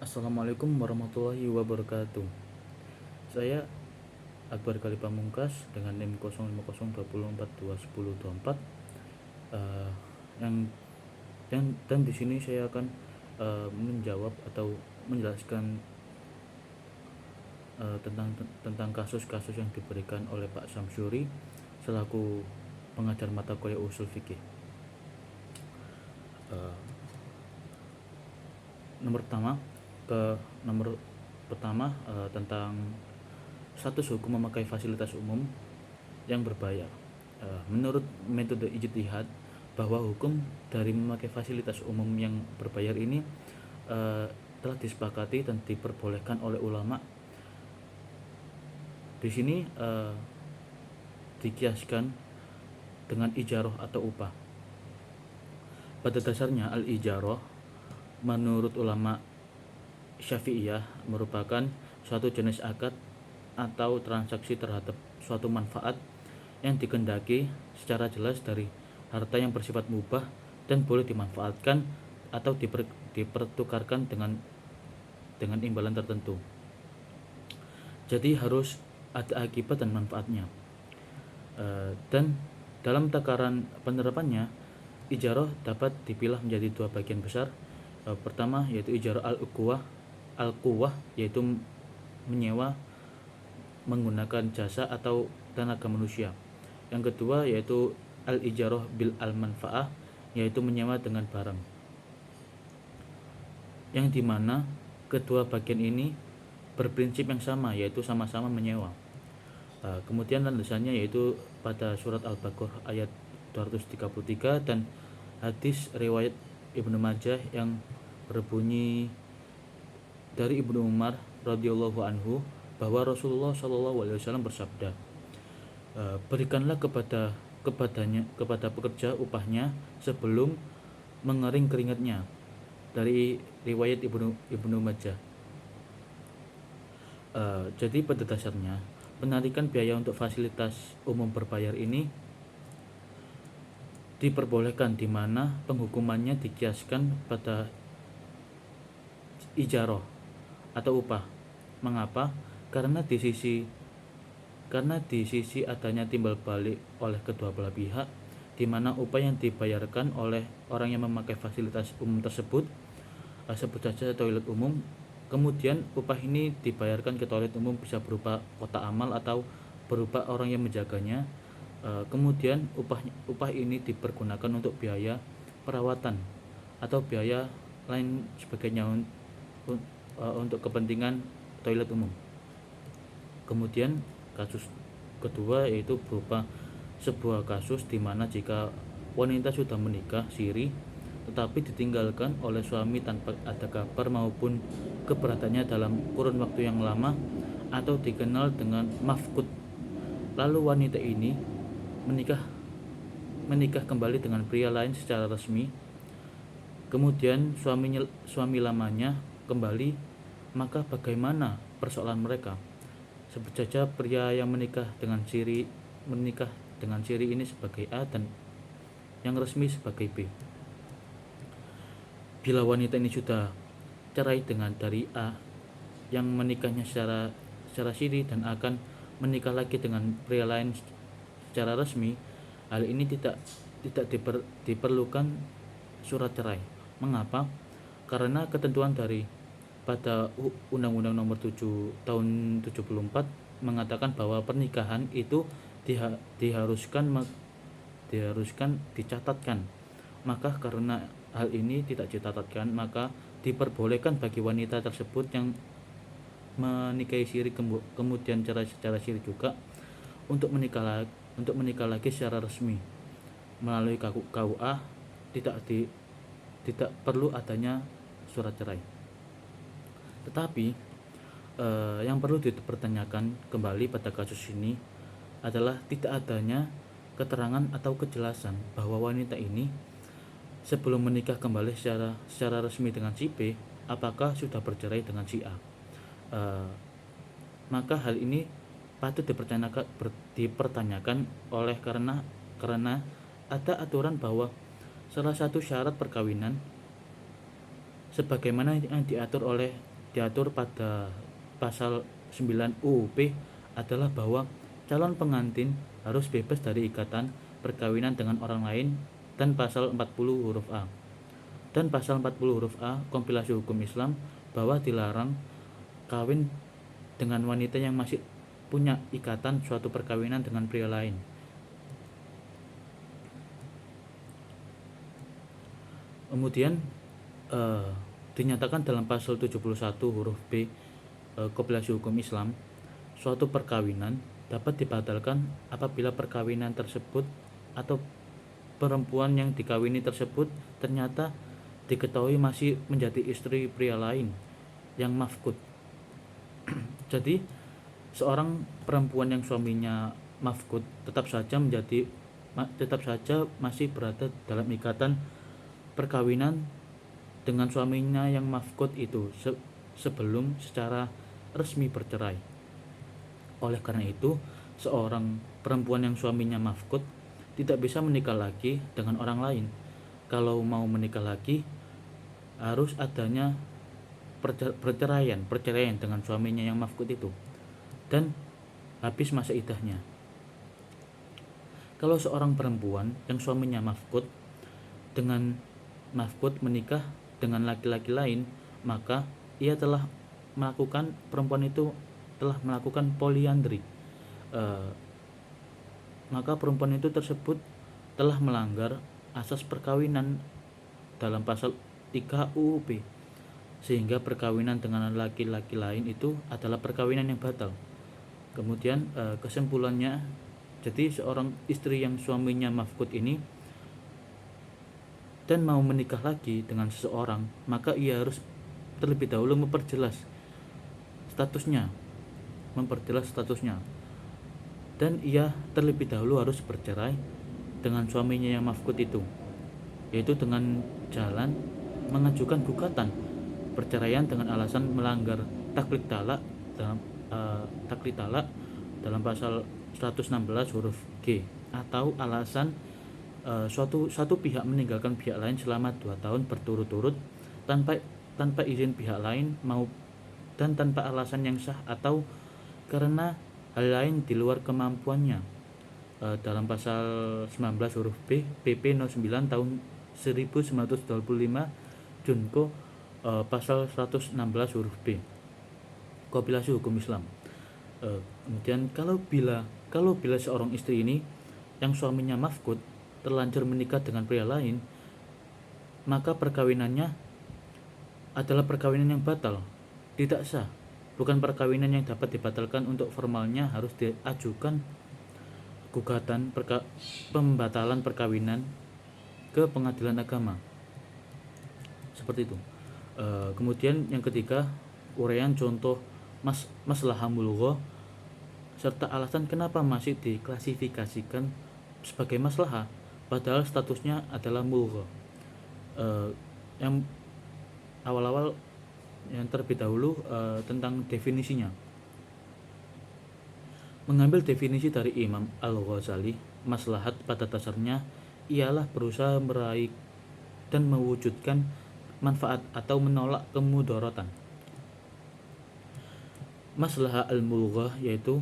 Assalamualaikum warahmatullahi wabarakatuh. Saya Akbar Kali Pamungkas dengan NIM 0502421024 eh, yang dan di sini saya akan menjawab atau menjelaskan tentang kasus-kasus yang diberikan oleh Pak Samsuri selaku pengajar mata kuliah usul fikih. Eh, nomor pertama nomor pertama tentang status hukum memakai fasilitas umum yang berbayar. Menurut metode ijtihad, bahwa hukum dari memakai fasilitas umum yang berbayar ini telah disepakati dan diperbolehkan oleh ulama. Di sini dikiaskan dengan ijarah atau upah. Pada dasarnya al-ijarah menurut ulama Syafi'iyah merupakan suatu jenis akad atau transaksi terhadap suatu manfaat yang dikehendaki secara jelas dari harta yang bersifat mubah dan boleh dimanfaatkan atau dipertukarkan dengan imbalan tertentu. Jadi harus ada akibat dan manfaatnya. Dan dalam takaran penerapannya, ijarah dapat dipilah menjadi dua bagian besar. Pertama yaitu ijarah al-quwah, yaitu menyewa menggunakan jasa atau tenaga manusia. Yang kedua yaitu al-ijarah bil al-manfaah, yaitu menyewa dengan barang. Yang dimana kedua bagian ini berprinsip yang sama, yaitu sama-sama menyewa. Kemudian landasannya yaitu pada surat Al-Baqarah ayat 233 dan hadis riwayat Ibnu Majah yang berbunyi dari Ibnu Umar radhiyallahu anhu bahwa Rasulullah SAW bersabda, berikanlah kepada pekerja upahnya sebelum mengering keringatnya, dari riwayat Ibnu Majah. Jadi pada dasarnya penarikan biaya untuk fasilitas umum berbayar ini diperbolehkan, di mana penghukumannya dikiaskan pada ijarah atau upah. Mengapa? Karena di sisi adanya timbal balik oleh kedua belah pihak, di mana upah yang dibayarkan oleh orang yang memakai fasilitas umum tersebut, sebut saja toilet umum, kemudian upah ini dibayarkan ke toilet umum bisa berupa kotak amal atau berupa orang yang menjaganya. Kemudian upah ini dipergunakan untuk biaya perawatan atau biaya lain sebagainya untuk kepentingan toilet umum. Kemudian kasus kedua yaitu berupa sebuah kasus di mana jika wanita sudah menikah siri tetapi ditinggalkan oleh suami tanpa ada kabar maupun keberatannya dalam kurun waktu yang lama atau dikenal dengan mafqud, lalu wanita ini menikah kembali dengan pria lain secara resmi, kemudian suami lamanya kembali, maka bagaimana persoalan mereka? Sebut saja pria yang menikah dengan siri ini sebagai A dan yang resmi sebagai B. Bila wanita ini sudah cerai dari A yang menikahnya secara siri dan akan menikah lagi dengan pria lain secara resmi, hal ini tidak diperlukan surat cerai. Mengapa? Karena ketentuan pada Undang-Undang Nomor 7 Tahun 74 mengatakan bahwa pernikahan itu diharuskan dicatatkan. Maka karena hal ini tidak dicatatkan, maka diperbolehkan bagi wanita tersebut yang menikahi siri kemudian cerai secara siri juga untuk menikah lagi secara resmi melalui KUA, tidak perlu adanya surat cerai. Tetapi yang perlu dipertanyakan kembali pada kasus ini adalah tidak adanya keterangan atau kejelasan bahwa wanita ini sebelum menikah kembali secara resmi dengan si B, apakah sudah bercerai dengan si A. Maka hal ini patut dipertanyakan oleh karena ada aturan bahwa salah satu syarat perkawinan sebagaimana yang diatur oleh diatur pada pasal 9 UUP adalah bahwa calon pengantin harus bebas dari ikatan perkawinan dengan orang lain, dan pasal 40 huruf A. Dan pasal 40 huruf A kompilasi hukum Islam bahwa dilarang kawin dengan wanita yang masih punya ikatan suatu perkawinan dengan pria lain. Kemudian dinyatakan dalam pasal 71 huruf B kompilasi hukum Islam, suatu perkawinan dapat dibatalkan apabila perkawinan tersebut atau perempuan yang dikawini tersebut ternyata diketahui masih menjadi istri pria lain yang mafkud. Jadi seorang perempuan yang suaminya mafkud tetap saja masih berada dalam ikatan perkawinan dengan suaminya yang mafkud itu sebelum secara resmi bercerai. Oleh karena itu, seorang perempuan yang suaminya mafkud tidak bisa menikah lagi dengan orang lain. Kalau mau menikah lagi, harus adanya perceraian dengan suaminya yang mafkud itu, dan habis masa iddahnya. Kalau seorang perempuan yang suaminya mafkud menikah dengan laki-laki lain, maka perempuan itu telah melakukan poliandri. Maka perempuan itu tersebut telah melanggar asas perkawinan dalam pasal 3 UUP, sehingga perkawinan dengan laki-laki lain itu adalah perkawinan yang batal. Kemudian kesimpulannya, jadi seorang istri yang suaminya mafkud ini dan mau menikah lagi dengan seseorang, maka ia harus terlebih dahulu memperjelas statusnya, dan ia terlebih dahulu harus bercerai dengan suaminya yang mafkud itu, yaitu dengan jalan mengajukan gugatan perceraian dengan alasan melanggar taklid talak dalam pasal 116 huruf G, atau alasan suatu pihak meninggalkan pihak lain selama 2 tahun berturut-turut tanpa izin pihak lain dan tanpa alasan yang sah, atau karena hal lain di luar kemampuannya, dalam pasal 19 huruf B PP 09 tahun 1925 Junko, pasal 116 huruf B kompilasi hukum Islam. Kemudian kalau bila seorang istri ini yang suaminya mafkud terlanjur menikah dengan pria lain, maka perkawinannya adalah perkawinan yang batal, tidak sah, bukan perkawinan yang dapat dibatalkan. Untuk formalnya harus diajukan gugatan pembatalan perkawinan ke pengadilan agama, seperti itu. Kemudian yang ketiga, uraian contoh maslahah mulghah serta alasan kenapa masih diklasifikasikan sebagai maslahah padahal statusnya adalah mulghah. Yang awal-awal yang terlebih dahulu tentang definisinya. Mengambil definisi dari Imam Al-Ghazali, maslahat pada dasarnya ialah berusaha meraih dan mewujudkan manfaat atau menolak kemudaratan. Maslahah al-mulghah yaitu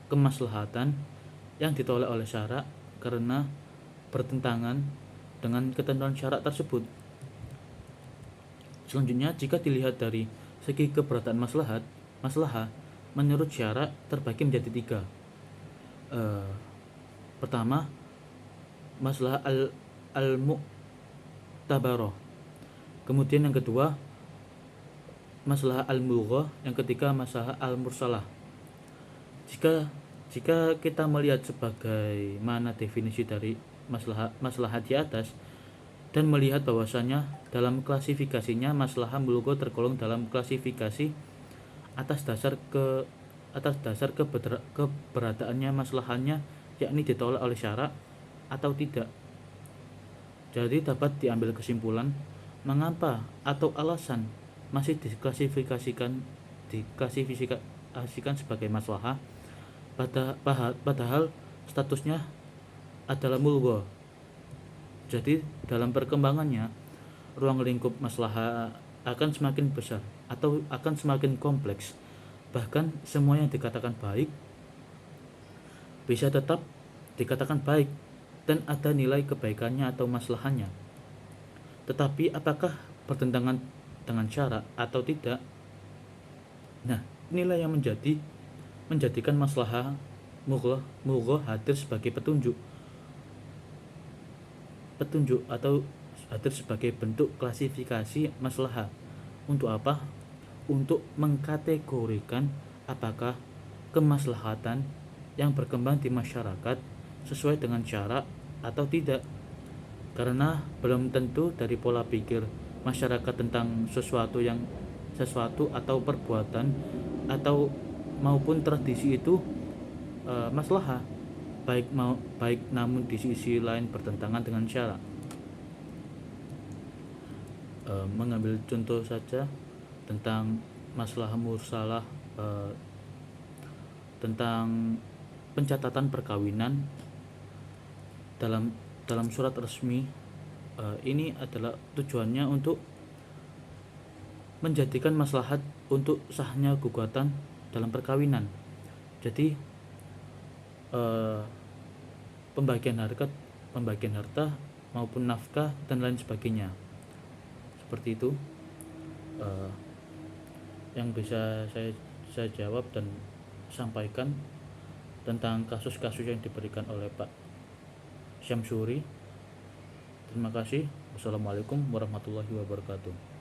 kemaslahatan yang ditolak oleh syarak karena bertentangan dengan ketentuan syarak tersebut. Selanjutnya, jika dilihat dari segi keberatan maslahah menurut syarak terbagi menjadi 3. Pertama, maslahah al-mu'tabarah. Kemudian yang kedua, maslahah al-mulghah. Yang ketiga, maslahah al-mursalah. Jika kita melihat sebagaimana definisi dari maslahah di atas dan melihat bahwasanya dalam klasifikasinya maslahah mulghah tergolong dalam klasifikasi atas dasar keberadaannya maslahahnya, yakni ditolak oleh syarak atau tidak. Jadi dapat diambil kesimpulan mengapa atau alasan masih diklasifikasikan sebagai maslahah padahal statusnya adalah mulghah. Jadi dalam perkembangannya, ruang lingkup maslahah akan semakin besar atau akan semakin kompleks. Bahkan semua yang dikatakan baik bisa tetap dikatakan baik dan ada nilai kebaikannya atau maslahannya. Tetapi apakah bertentangan dengan syara atau tidak? Nah, inilah yang menjadikan maslahah mughoh hadir sebagai petunjuk atau hadir sebagai bentuk klasifikasi maslahah. Untuk apa? Untuk mengkategorikan apakah kemaslahatan yang berkembang di masyarakat sesuai dengan syara atau tidak. Karena belum tentu dari pola pikir masyarakat tentang sesuatu atau perbuatan atau maupun tradisi itu maslahah, baik namun di sisi lain bertentangan dengan syara. Mengambil contoh saja tentang maslahah mursalah, tentang pencatatan perkawinan dalam surat resmi. Ini adalah tujuannya untuk menjadikan maslahat untuk sahnya gugatan dalam perkawinan. Jadi pembagian harta maupun nafkah dan lain sebagainya. Seperti itu yang bisa saya jawab dan sampaikan tentang kasus-kasus yang diberikan oleh Pak Syamsuri. Terima kasih. Wassalamualaikum warahmatullahi wabarakatuh.